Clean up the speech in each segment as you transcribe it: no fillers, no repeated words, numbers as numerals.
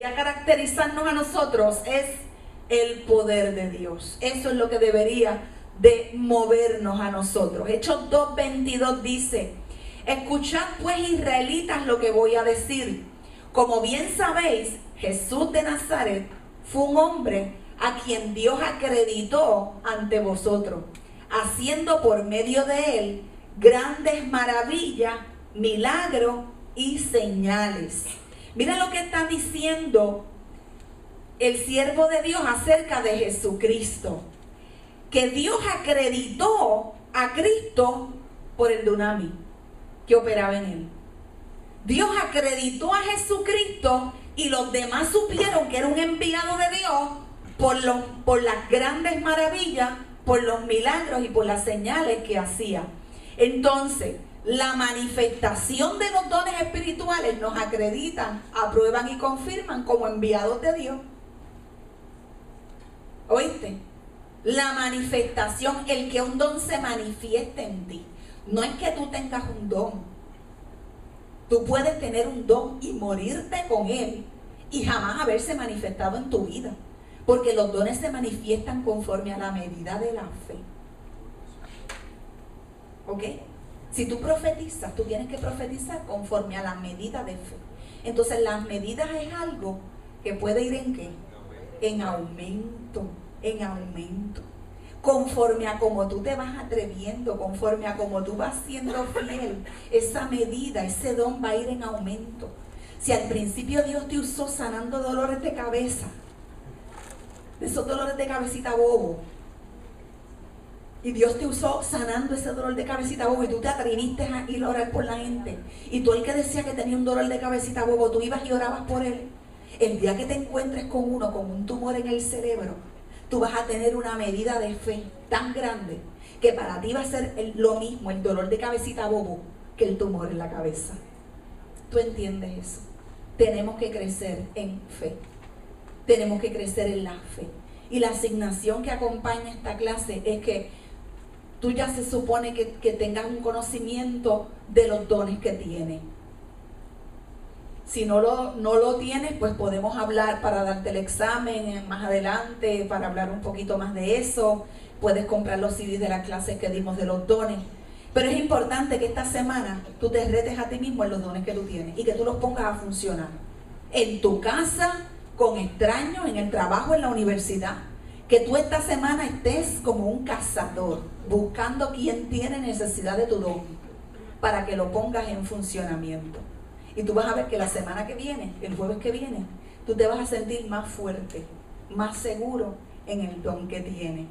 a caracterizarnos a nosotros es el poder de Dios. Eso es lo que debería de movernos a nosotros. Hechos 2:22 dice: escuchad pues, israelitas, lo que voy a decir. Como bien sabéis, Jesús de Nazaret fue un hombre a quien Dios acreditó ante vosotros, haciendo por medio de él grandes maravillas, milagros y señales. Mira lo que está diciendo el siervo de Dios acerca de Jesucristo, que Dios acreditó a Cristo por el dunamis que operaba en él. Dios acreditó a Jesucristo y los demás supieron que era un enviado de Dios por las grandes maravillas, por los milagros y por las señales que hacía. Entonces, la manifestación de los dones espirituales nos acreditan, aprueban y confirman como enviados de Dios. ¿Oíste? La manifestación, el que un don se manifieste en ti. No es que tú tengas un don. Tú puedes tener un don y morirte con él y jamás haberse manifestado en tu vida. Porque los dones se manifiestan conforme a la medida de la fe. ¿Ok? Si tú profetizas, tú tienes que profetizar conforme a la medida de fe. Entonces las medidas es algo que puede ir ¿en qué? En aumento, en aumento. Conforme a como tú te vas atreviendo, conforme a como tú vas siendo fiel, esa medida, ese don va a ir en aumento. Si al principio Dios te usó sanando dolores de cabeza, esos dolores de cabecita bobo, y Dios te usó sanando ese dolor de cabecita bobo, y tú te atreviste a ir a orar por la gente, y tú, el que decía que tenía un dolor de cabecita bobo, tú ibas y orabas por él. El día que te encuentres con uno con un tumor en el cerebro, tú vas a tener una medida de fe tan grande que para ti va a ser lo mismo el dolor de cabecita bobo que el tumor en la cabeza. ¿Tú entiendes eso? Tenemos que crecer en fe. Tenemos que crecer en la fe. Y la asignación que acompaña esta clase es que tú ya se supone que tengas un conocimiento de los dones que tienes. Si no lo tienes, pues podemos hablar para darte el examen más adelante, para hablar un poquito más de eso. Puedes comprar los CDs de las clases que dimos de los dones. Pero es importante que esta semana tú te retes a ti mismo en los dones que tú tienes y que tú los pongas a funcionar. En tu casa, con extraños, en el trabajo, en la universidad. Que tú esta semana estés como un cazador, buscando quien tiene necesidad de tu don, para que lo pongas en funcionamiento. Y tú vas a ver que la semana que viene, el jueves que viene, tú te vas a sentir más fuerte, más seguro en el don que tienes.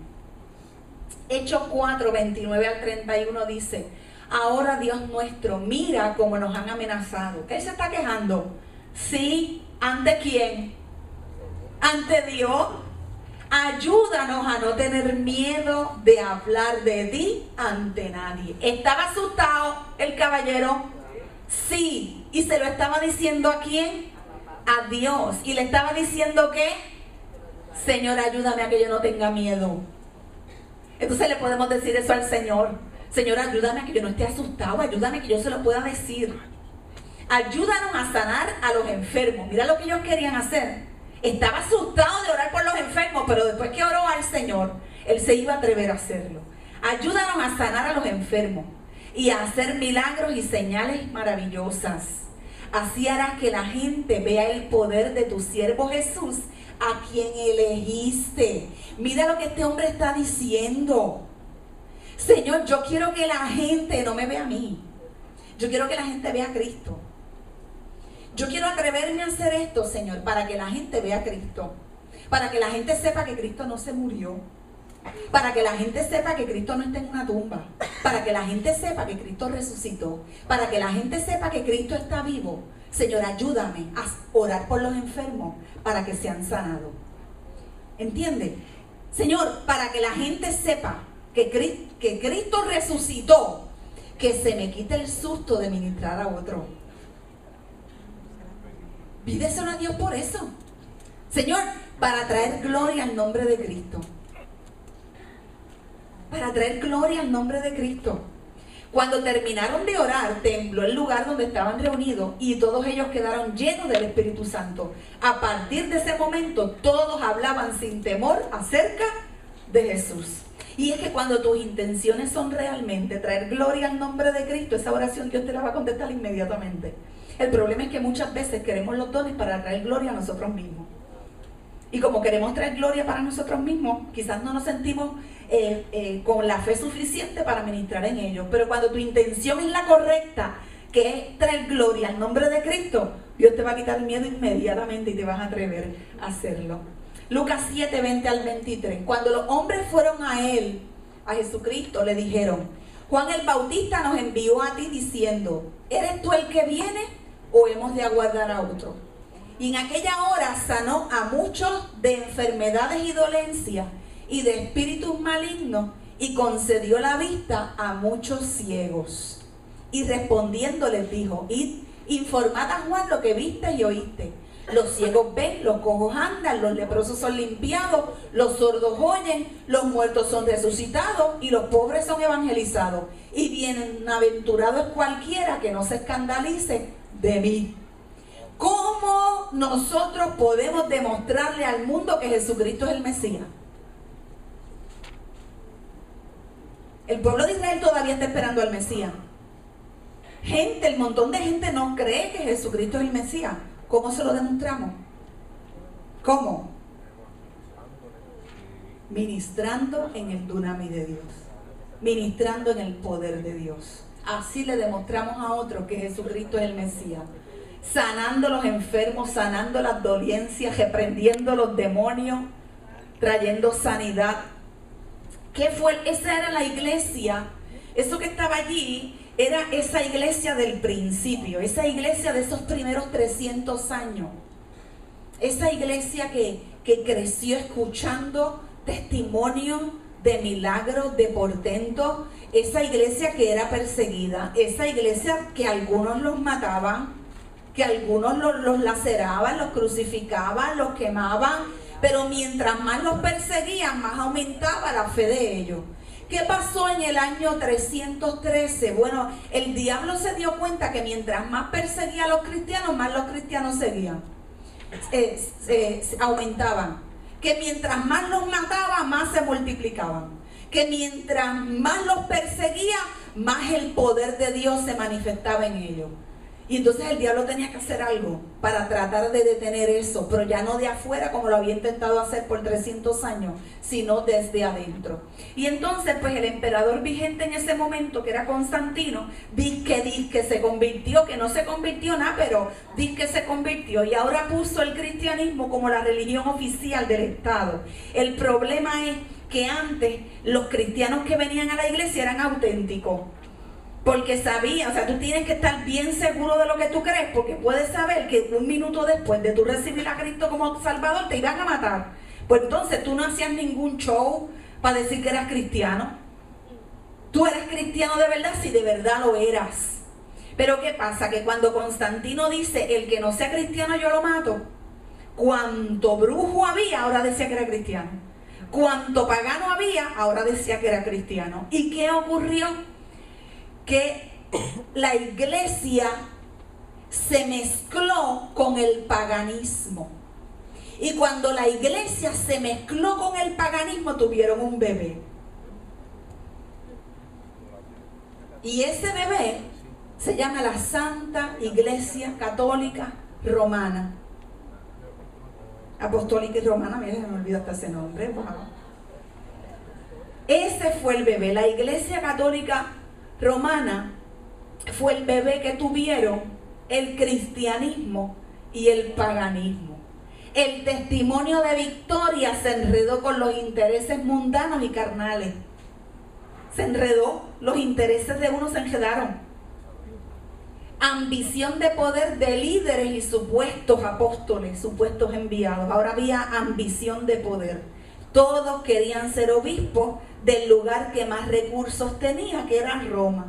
Hechos 4, 29 al 31 dice: ahora Dios nuestro, mira cómo nos han amenazado. ¿Qué se está quejando? Sí, ¿ante quién? Ante Dios. Ayúdanos a no tener miedo de hablar de ti ante nadie. ¿Estaba asustado el caballero? Sí. ¿Y se lo estaba diciendo a quién? A Dios. ¿Y le estaba diciendo qué? Señor, ayúdame a que yo no tenga miedo. Entonces le podemos decir eso al Señor. Señor, ayúdame a que yo no esté asustado. Ayúdame a que yo se lo pueda decir. Ayúdanos a sanar a los enfermos. Mira lo que ellos querían hacer. Estaba asustado de orar por los enfermos, pero después que oró al Señor, Él se iba a atrever a hacerlo. Ayúdanos a sanar a los enfermos y a hacer milagros y señales maravillosas. Así harás que la gente vea el poder de tu siervo Jesús, a quien elegiste. Mira lo que este hombre está diciendo. Señor, yo quiero que la gente no me vea a mí. Yo quiero que la gente vea a Cristo. Yo quiero atreverme a hacer esto, Señor, para que la gente vea a Cristo. Para que la gente sepa que Cristo no se murió. Para que la gente sepa que Cristo no está en una tumba. Para que la gente sepa que Cristo resucitó. Para que la gente sepa que Cristo está vivo. Señor, ayúdame a orar por los enfermos para que sean sanados. ¿Entiende? Señor, para que la gente sepa que Cristo resucitó, que se me quite el susto de ministrar a otro. Pídeselo a Dios por eso. Señor, para traer gloria al nombre de Cristo. Para traer gloria al nombre de Cristo. Cuando terminaron de orar, tembló el lugar donde estaban reunidos y todos ellos quedaron llenos del Espíritu Santo. A partir de ese momento, todos hablaban sin temor acerca de Jesús. Y es que cuando tus intenciones son realmente traer gloria al nombre de Cristo, esa oración Dios te la va a contestar inmediatamente. El problema es que muchas veces queremos los dones para traer gloria a nosotros mismos. Y como queremos traer gloria para nosotros mismos, quizás no nos sentimos con la fe suficiente para ministrar en ellos. Pero cuando tu intención es la correcta, que es traer gloria al nombre de Cristo, Dios te va a quitar el miedo inmediatamente y te vas a atrever a hacerlo. Lucas 7, 20 al 23. Cuando los hombres fueron a él, a Jesucristo, le dijeron: Juan el Bautista nos envió a ti diciendo, ¿eres tú el que viene o hemos de aguardar a otro? Y en aquella hora sanó a muchos de enfermedades y dolencias y de espíritus malignos, y concedió la vista a muchos ciegos. Y respondiendo les dijo: Id, informad a Juan lo que viste y oíste. Los ciegos ven, los cojos andan, los leprosos son limpiados, los sordos oyen, los muertos son resucitados y los pobres son evangelizados. Y bienaventurado es cualquiera que no se escandalice de mí. ¿Cómo nosotros podemos demostrarle al mundo que Jesucristo es el Mesías? El pueblo de Israel todavía está esperando al Mesías. El montón de gente no cree que Jesucristo es el Mesías. ¿Cómo se lo demostramos? ¿Cómo? Ministrando en el dunamis de Dios. Ministrando en el poder de Dios. Así le demostramos a otros que Jesucristo es el Mesías. Sanando los enfermos, sanando las dolencias, reprendiendo los demonios, trayendo sanidad. ¿Qué fue? Esa era la iglesia. Eso que estaba allí era esa iglesia del principio, esa iglesia de esos primeros 300 años. Esa iglesia que creció escuchando testimonios de milagros, de portentos. Esa iglesia que era perseguida. Esa iglesia que algunos los mataban, que algunos los laceraban, los crucificaban, los quemaban. Pero mientras más los perseguían, más aumentaba la fe de ellos. ¿Qué pasó en el año 313? Bueno, el diablo se dio cuenta que mientras más perseguía a los cristianos, más los cristianos seguían. Aumentaban. Que mientras más los mataba, más se multiplicaban. Que mientras más los perseguía, más el poder de Dios se manifestaba en ellos. Y entonces el diablo tenía que hacer algo para tratar de detener eso, pero ya no de afuera como lo había intentado hacer por 300 años, sino desde adentro. Y entonces pues el emperador vigente en ese momento, que era Constantino, dice que se convirtió, que no se convirtió nada, pero dice que se convirtió y ahora puso el cristianismo como la religión oficial del Estado. El problema es que antes los cristianos que venían a la iglesia eran auténticos. Porque sabía, o sea, tú tienes que estar bien seguro de lo que tú crees, porque puedes saber que un minuto después de tú recibir a Cristo como Salvador te iban a matar. Pues entonces tú no hacías ningún show para decir que eras cristiano. Tú eres cristiano de verdad si de verdad lo eras. Pero ¿qué pasa? Que cuando Constantino dice, el que no sea cristiano yo lo mato, cuanto brujo había, ahora decía que era cristiano. Cuanto pagano había, ahora decía que era cristiano. ¿Y qué ocurrió? Que la iglesia se mezcló con el paganismo. Y cuando la iglesia se mezcló con el paganismo, tuvieron un bebé. Y ese bebé se llama la Santa Iglesia Católica Romana. Apostólica y Romana, mira, me olvidó hasta ese nombre. Wow. Ese fue el bebé. La Iglesia Católica Romana fue el bebé que tuvieron el cristianismo y el paganismo. El testimonio de victoria se enredó con los intereses mundanos y carnales. Se enredó, los intereses de uno se enredaron. Ambición de poder de líderes y supuestos apóstoles, supuestos enviados. Ahora había ambición de poder. Todos querían ser obispos del lugar que más recursos tenía, que era Roma.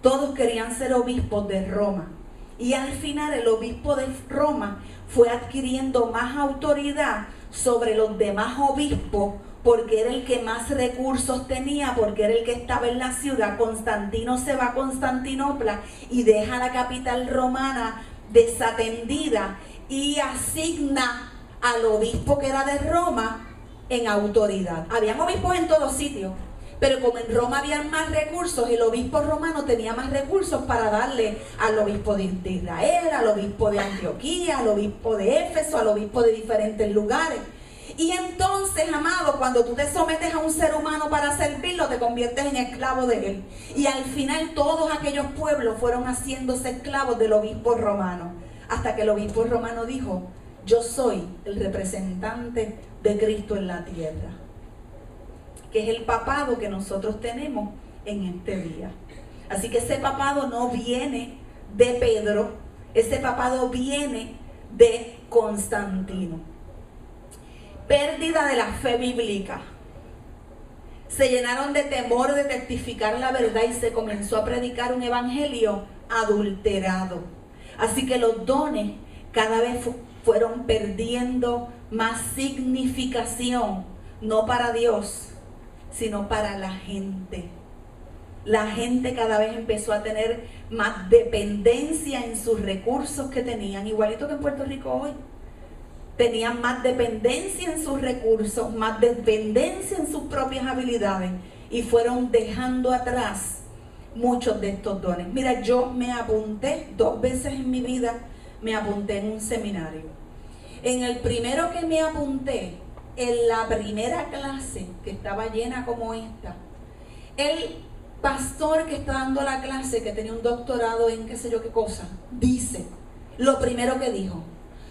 Todos querían ser obispos de Roma. Y al final el obispo de Roma fue adquiriendo más autoridad sobre los demás obispos porque era el que más recursos tenía, porque era el que estaba en la ciudad. Constantino se va a Constantinopla y deja la capital romana desatendida y asigna al obispo que era de Roma en autoridad. Habían obispos en todos sitios, pero como en Roma había más recursos, el obispo romano tenía más recursos para darle al obispo de Israel, al obispo de Antioquía, al obispo de Éfeso, al obispo de diferentes lugares. Y entonces, amado, cuando tú te sometes a un ser humano para servirlo, te conviertes en esclavo de él. Y al final todos aquellos pueblos fueron haciéndose esclavos del obispo romano, hasta que el obispo romano dijo: yo soy el representante de Cristo en la tierra, que es el papado que nosotros tenemos en este día. Así que ese papado no viene de Pedro, ese papado viene de Constantino. Pérdida de la fe bíblica. Se llenaron de temor de testificar la verdad y se comenzó a predicar un evangelio adulterado. Así que los dones cada vez fueron perdiendo más significación, no para Dios, sino para la gente. La gente cada vez empezó a tener más dependencia en sus recursos que tenían, igualito que en Puerto Rico hoy. Tenían más dependencia en sus recursos, más dependencia en sus propias habilidades, y fueron dejando atrás muchos de estos dones. Mira, yo me apunté 2 veces en mi vida, me apunté en un seminario. En el primero que me apunté, en la primera clase, que estaba llena como esta, el pastor que está dando la clase, que tenía un doctorado en qué sé yo qué cosa, dice, lo primero que dijo: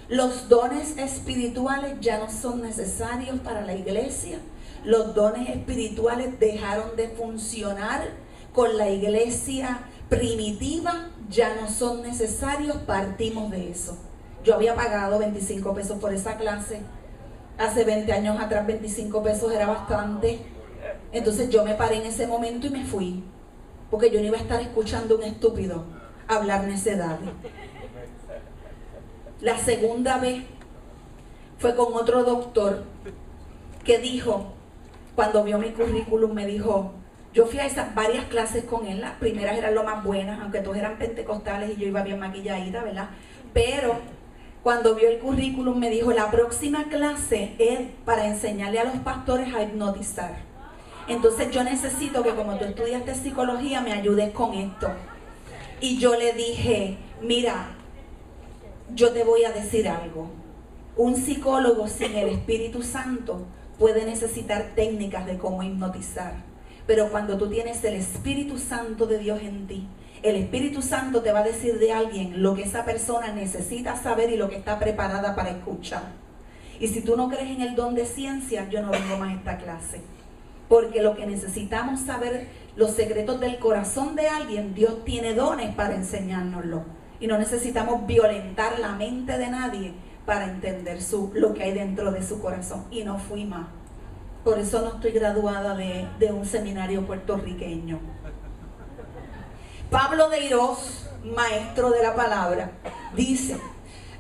los dones espirituales ya no son necesarios para la iglesia. Los dones espirituales dejaron de funcionar con la iglesia primitiva, ya no son necesarios, partimos de eso. Yo había pagado 25 pesos por esa clase. Hace 20 años atrás 25 pesos era bastante. Entonces yo me paré en ese momento y me fui, porque yo no iba a estar escuchando a un estúpido hablar necedades. La segunda vez fue con otro doctor que dijo, cuando vio mi currículum, me dijo, yo fui a esas varias clases con él, las primeras eran lo más buenas, aunque todos eran pentecostales y yo iba bien maquilladita, ¿verdad? Pero cuando vio el currículum me dijo, la próxima clase es para enseñarle a los pastores a hipnotizar. Entonces yo necesito que, como tú estudiaste psicología, me ayudes con esto. Y yo le dije, mira, yo te voy a decir algo. Un psicólogo sin el Espíritu Santo puede necesitar técnicas de cómo hipnotizar. Pero cuando tú tienes el Espíritu Santo de Dios en ti, el Espíritu Santo te va a decir de alguien lo que esa persona necesita saber y lo que está preparada para escuchar. Y si tú no crees en el don de ciencia, yo no vengo más a esta clase. Porque lo que necesitamos saber, los secretos del corazón de alguien, Dios tiene dones para enseñárnoslo. Y no necesitamos violentar la mente de nadie para entender lo que hay dentro de su corazón. Y no fui más. Por eso no estoy graduada de un seminario puertorriqueño. Pablo de Irós, maestro de la palabra, dice: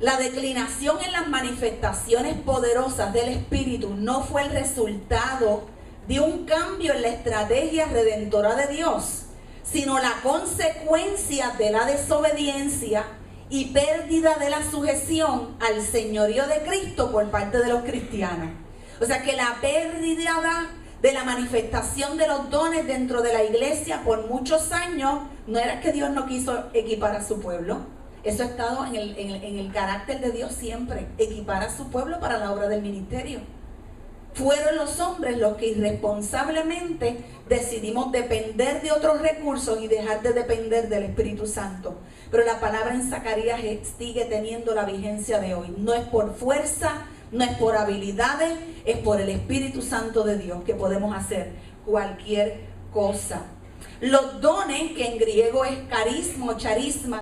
la declinación en las manifestaciones poderosas del Espíritu no fue el resultado de un cambio en la estrategia redentora de Dios, sino la consecuencia de la desobediencia y pérdida de la sujeción al señorío de Cristo por parte de los cristianos. O sea que la pérdida de la manifestación de los dones dentro de la iglesia por muchos años no era que Dios no quiso equipar a su pueblo. Eso ha estado en el carácter de Dios siempre, equipar a su pueblo para la obra del ministerio. Fueron los hombres los que irresponsablemente decidimos depender de otros recursos y dejar de depender del Espíritu Santo. Pero la palabra en Zacarías sigue teniendo la vigencia de hoy. No es por fuerza, no es por habilidades, es por el Espíritu Santo de Dios que podemos hacer cualquier cosa. Los dones, que en griego es carisma o charisma,